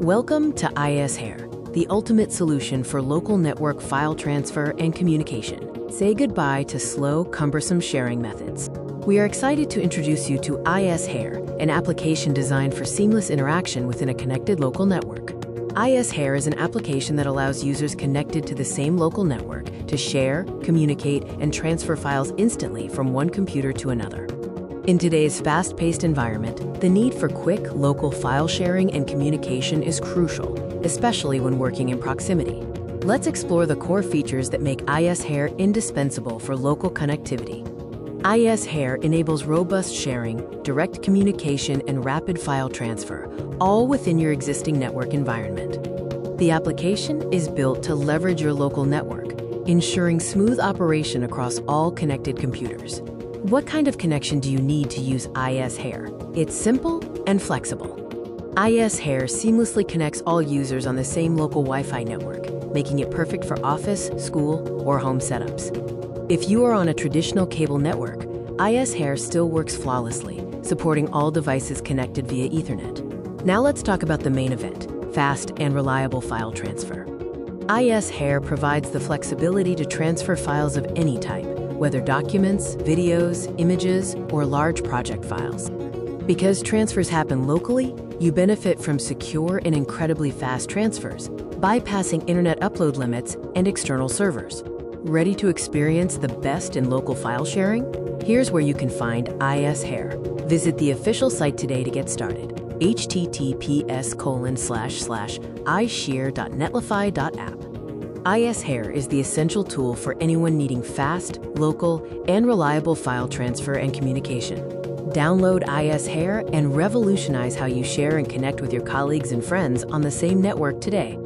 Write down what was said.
Welcome to iShare, the ultimate solution for local network file transfer and communication. Say goodbye to slow, cumbersome sharing methods. We are excited to introduce you to iShare, an application designed for seamless interaction within a connected local network. iShare is an application that allows users connected to the same local network to share, communicate, and transfer files instantly from one computer to another. In today's fast-paced environment, the need for quick, local file sharing and communication is crucial, especially when working in proximity. Let's explore the core features that make iShare indispensable for local connectivity. iShare enables robust sharing, direct communication, and rapid file transfer, all within your existing network environment. The application is built to leverage your local network, ensuring smooth operation across all connected computers. What kind of connection do you need to use iShare? It's simple and flexible. iShare seamlessly connects all users on the same local Wi-Fi network, making it perfect for office, school, or home setups. If you are on a traditional cable network, iShare still works flawlessly, supporting all devices connected via Ethernet. Now let's talk about the main event, fast and reliable file transfer. iShare provides the flexibility to transfer files of any type, whether documents, videos, images, or large project files. Because transfers happen locally, you benefit from secure and incredibly fast transfers, bypassing internet upload limits and external servers. Ready to experience the best in local file sharing? Here's where you can find iShare. Visit the official site today to get started. https://ishare.netlify.app. iShare is the essential tool for anyone needing fast, local, and reliable file transfer and communication. Download iShare and revolutionize how you share and connect with your colleagues and friends on the same network today.